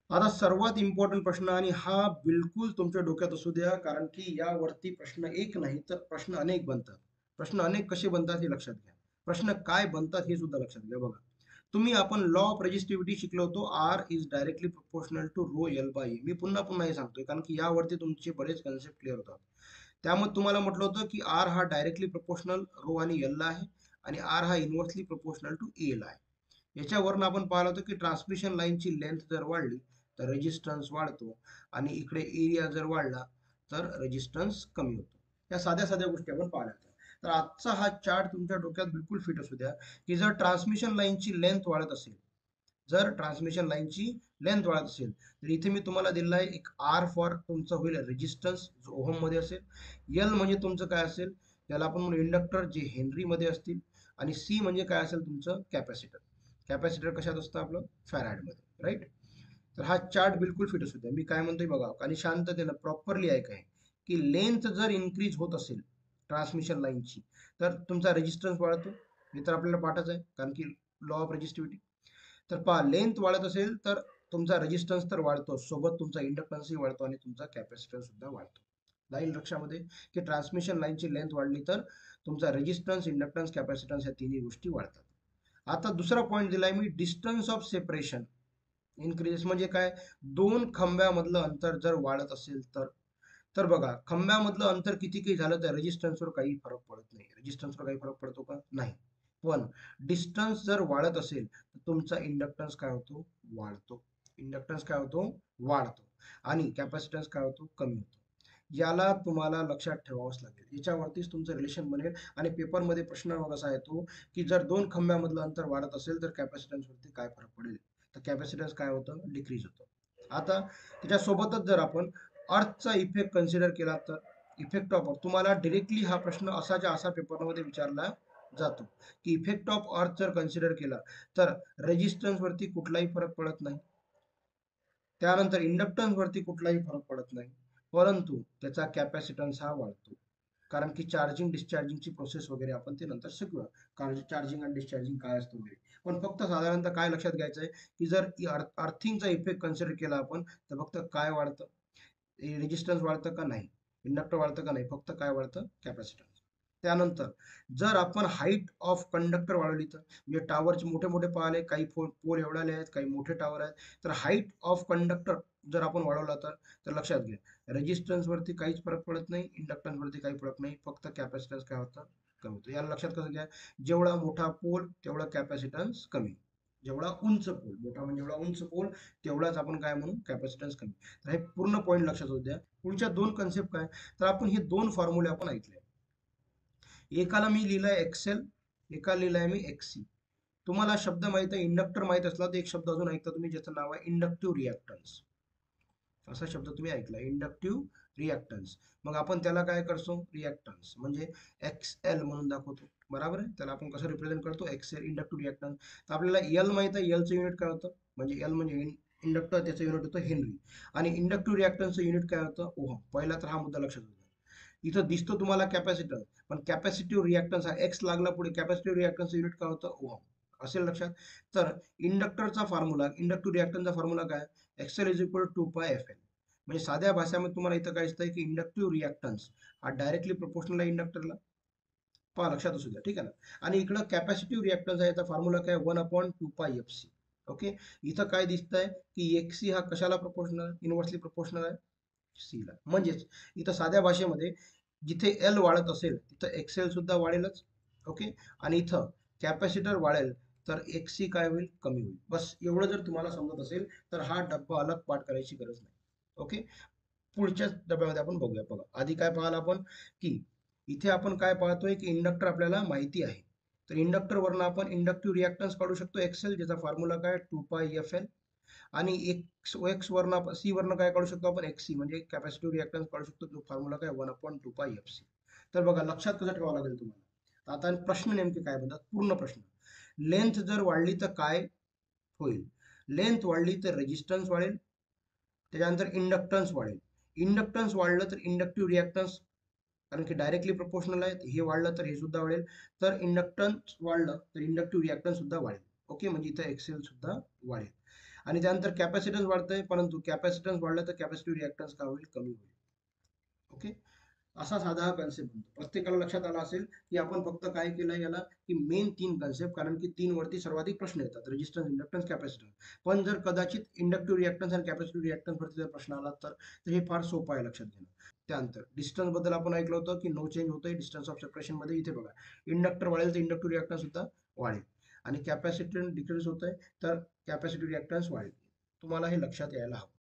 आता सर्वात इम्पॉर्टंट प्रश्न, आणि हा बिलकुल तुमच्या डोक्यात असू द्या, कारण की यावरती प्रश्न एक नाही तर प्रश्न अनेक बनतात. प्रश्न अनेक कसे बनतात हे लक्षात घ्या. प्रश्न काय बनतात हे सुद्धा लक्षात घ्या. बघा, आपण लॉ ऑफ रेजिस्टिव्हिटी शिकलो होतो. R is directly proportional to rho L by. मी पुन्हा पुन्हा हे सांगतोय कारण की यावरती तुमचे बरेच कन्सेप्ट क्लिअर होतात. त्यामध्ये तुम्हाला म्हटलं होतं की आर हा डायरेक्टली प्रोपोर्शनल रो आणि एल ला आहे, आणि आर हा इन्व्हर्सली प्रोपोर्शनल टू ए ला आहे. याच्यावरून आपण पाहिलं होतं की ट्रान्समिशन लाईनची लेंथ जर वाढली तर रेजिस्टन्स वाढतो, आणि इकडे एरिया जर वाढला तर रेजिस्टन्स कमी होतो. या साध्या साध्या गोष्टी आपण पाहिल्या होत्या. तर आजचा हा चार्ट तुमच्या डोक्यात बिलकुल फिट असू द्या, की जर ट्रान्समिशन लाईनची लेंथ वाढत असेल, जर ट्रान्समिशन लाईनची लेंथ वाढत असेल, तर इथे मी तुम्हाला दिलेला आहे एक आर फॉर तुमचं होईल रेजिस्टन्स, जो ओहम मध्ये असेल. एल म्हणजे तुमचं काय असेल, त्याला आपण म्हणू इंडक्टर, जे हेनरी मध्ये असतील. आणि सी म्हणजे काय असेल तुमचं कॅपॅसिटर. कॅपॅसिटर कशात असतं आपलं, फॅराड मध्ये, राईट. तर हा चार्ट बिलकुल फिट असू द्या. मी काय म्हणतोय बघा, आणि शांततेनं प्रॉपरली ऐकाय, की लेंथ जर इन्क्रीज होत असेल ट्रान्समिशन लाईनची, तर तुमचा रेजिस्टन्स वाढतो. हे तर आपल्याला पाठच आहे, कारण की लॉ ऑफ रेजिस्टिव्हिटी. तर पहा, लेंथ वाढत असेल तर तुमचा रेजिस्टन्स तर वाढतो, सोबत तुमचा इंडक्टन्सही वाढतो आणि तुमचा कॅपॅसिटन्स सुद्धा वाढतो. लाईन लक्षामध्ये, की ट्रान्समिशन लाईनची लेंथ वाढली तर तुमचा रेजिस्टन्स, इंडक्टन्स, कॅपॅसिटन्स या तिन्ही गोष्टी वाढतात. आता दुसरा पॉईंट दिलाय मी, डिस्टन्स ऑफ सेपरेशन इन्क्रीजेस. म्हणजे काय, दोन खांब्यामधलं अंतर जर वाढत असेल तर. तर बघा, खांब्यामधलं अंतर किती काही झालं तर रेजिस्टन्सवर काही फरक पडत नाही. रेजिस्टन्सवर काही फरक पडतो का, नाही. पण डिस्टन्स जर वाढत असेल तर तुमचा इंडक्टन्स काय होतो, वाढतो. इंडक्टन्स काय होतो, वाढतो. आणि कॅपॅसिटन्स काय होतो, कमी होतो. याला तुम्हाला लक्षात ठेवावंच लागेल. याच्यावरतीच तुमचं रिलेशन बनेल. आणि पेपरमध्ये प्रश्न कसा येतो, की जर दोन खांब्यामधलं अंतर वाढत असेल तर कॅपॅसिटन्सवरती काय फरक पडेल. तर कॅपॅसिटन्स काय होतं, डिक्रीज होतं. आता त्याच्यासोबतच जर आपण अर्थचा इफेक्ट कन्सिडर केला तर, इफेक्ट ऑफ अर्थ तुम्हाला डायरेक्टली हा प्रश्न असाच्या असा पेपरमध्ये विचारला जातो, की इफेक्ट ऑफ अर्थ जर कन्सिडर केला तर रेजिस्टन्स वरती कुठलाही फरक पडत नाही, त्यानंतर इंडक्टन्स वरती कुठलाही फरक पडत नाही, परंतु त्याचा कॅपॅसिटन्स हा वाढतो. कारण की चार्जिंग डिस्चार्जिंगची प्रोसेस वगैरे आपण ते नंतर शिकूया, कारण चार्जिंग आणि डिस्चार्जिंग काय असतं वगैरे. पण फक्त साधारणतः काय लक्षात घ्यायचं आहे, की जर अर्थिंगचा इफेक्ट कन्सिडर केला आपण, तर फक्त काय वाढतं, रेजिस्टन्स वाढतं का नाही, इंडक्टर वाढतं का नाही, फक्त काय वाढतं, कॅपॅसिटन्स. त्यानंतर जर आपण हाईट ऑफ कंडक्टर वाढवली तर, म्हणजे टावरचे मोठे मोठे पाहिले, काही पोल एवढाले आहेत, काही मोठे टावर आहेत, तर हाईट ऑफ कंडक्टर जर आपण वाढवला तर लक्षात घ्या, रेजिस्टन्स वरती काहीच फरक पडत नाही, इंडक्टन्स वरती काही फरक नाही, फक्त कॅपॅसिटन्स काय होतं, कमी होतं. याला लक्षात कसं घ्या, जेवढा मोठा पोल तेवढा कॅपॅसिटन्स कमी. जेवढा उंच पोल, मोठा म्हणजे जेवढा उंच पोल तेवढाच आपण काय म्हणू, कॅपॅसिटन्स कमी. तर हे पूर्ण पॉईंट लक्षात होऊ द्या. पुढच्या दोन कन्सेप्ट काय, तर आपण हे दोन फॉर्म्युले आपण ऐकले. एकाला मी लिहिलाय एक्सेल, एकाला लिहिलाय मी एक्सी. तुम्हाला शब्द माहित आहे, इंडक्टर माहित असला तर एक शब्द अजून ऐकता तुम्ही, ज्याचं नाव आहे इंडक्टिव्ह रिॲक्टन्स. असा शब्द तुम्ही ऐकला, इंडक्टिव्ह रिॲक्टन्स. मग आपण त्याला काय करतो, रिॲक्टन्स म्हणजे एक्स एल म्हणून दाखवतो, बरोबर आहे. त्याला आपण कसं रिप्रेझेंट करतो, एक्स एल, इंडक्टिव्ह रिॲक्टन्स. तर आपल्याला एल माहित आहे, एलचं युनिट काय होतं, म्हणजे एल म्हणजे इंडक्टर, त्याचं युनिट होतं हेनरी. आणि इंडक्टिव्ह रिॲक्टन्सचं युनिट काय होतं, ओहम. पहिला तर हा मुद्दा लक्षात होता. इथं दिसतो तुम्हाला कॅपॅसिटर, पण कॅपॅसिटिव्ह रिॲक्टन्स हा एक्स लागला पुढे, कॅपॅसिटिव्ह रिॲक्टन्सचं युनिट काय होतं, ओहम असेल लक्षात. तर इंडक्टरचा फॉर्म्युला, इंडक्टिव्ह रिॲक्टन्सचा फॉर्म्युला काय, X L is equal to pi F L. म्हणजे साध्या भाषेमध्ये तुम्हाला इथं काय दिसतंय, की इंडक्टिव्ह रिॲक्टन्स हा डायरेक्टली प्रोपोर्शनल आहे इंडक्टरला. पहा, लक्षात असू द्या, ठीक आहे ना. आणि इकडं कॅपॅसिटिव्ह रिॲक्टन्स आहे, याचा फॉर्म्युला काय, 1/2πfc. ओके. इथं काय दिसतंय, की एक्सी हा कशाला प्रोपोर्शनल, इन्व्हर्सली प्रोपोर्शनल आहे, सी ला. म्हणजेच इथं साध्या भाषेमध्ये, जिथे एल वाढत असेल तिथं एक्सेल सुद्धा वाढेलच. ओके. आणि इथं कॅपॅसिटर वाढेल तर एक्सी काय होईल, कमी होईल. बस एवढं जर तुम्हाला समजत असेल तर हा डब्बा अलग पाठ करायची गरज नाही. ओके. पुढच्याच डब्यामध्ये आपण बघूया. बघा, आधी काय पाहाल आपण, की इथे आपण काय पाहतोय, की इंडक्टर आपल्याला माहिती आहे. तर इंडक्टर वरनं आपण इंडक्टिव्ह रिॲक्टन्स काढू शकतो एक्सेल, ज्याचा फॉर्म्युला काय, 2πfl. आणि एक्स एक्स वरनं सी वरनं काय काढू शकतो आपण, एक्सी म्हणजे कॅपॅसिटिव्ह रिॲक्टन्स काढू शकतो, जो फॉर्म्युला काय, 1/2πfc. तर बघा, लक्षात कसं ठेवावं लागेल तुम्हाला. आता प्रश्न नेमके काय म्हणतात, पूर्ण प्रश्न. लेंथ जर वाढली तर काय होईल, लेंथ वाढली तर रेजिस्टन्स वाढेल, त्याच्यानंतर इंडक्टन्स वाढेल. इंडक्टन्स वाढलं तर इंडक्टिव्ह रिॲक्टन्स, कारण की डायरेक्टली प्रोपोर्शनल आहे, हे वाढलं तर हे सुद्धा वाढेल. तर इंडक्टन्स वाढलं तर इंडक्टिव्ह रिॲक्टन्स सुद्धा वाढेल. ओके. म्हणजे इथं एक्सेल सुद्धा वाढेल. आणि त्यानंतर कॅपॅसिटन्स वाढतंय, परंतु कॅपॅसिटन्स वाढलं तर कॅपॅसिटिव्ह रिॲक्टन्स काय होईल? कमी होईल. ओके, असा साधा हा कन्सेप्ट बनतो. प्रत्येकाला लक्षात आला असेल की आपण फक्त काय केलं याला, की मेन 3 कन्सेप्ट, कारण की 3 वरती सर्वाधिक प्रश्न येतात, रेजिस्टन्स, इंडक्टन्स, कॅपॅसिटन्स. पण जर कदाचित इंडक्टिव्ह रिॲक्टन्स आणि कॅपॅसिटिव्ह रिॲक्टन्स वरती जर प्रश्न आला तर हे फार सोपं आहे लक्षात घेणं. त्यानंतर डिस्टन्स बद्दल आपण ऐकलं होतं की नो चेंज होतंय डिस्टन्स ऑफ सेपरेशन मध्ये. इथे बघा, इंडक्टर वाढेल तर इंडक्टिव्ह रिॲक्टन्स सुद्धा वाढेल, आणि कॅपॅसिटन्स डिक्रीज होतंय तर कॅपॅसिटिव्ह रिॲक्टन्स वाढेल. तुम्हाला हे लक्षात यायला हवं.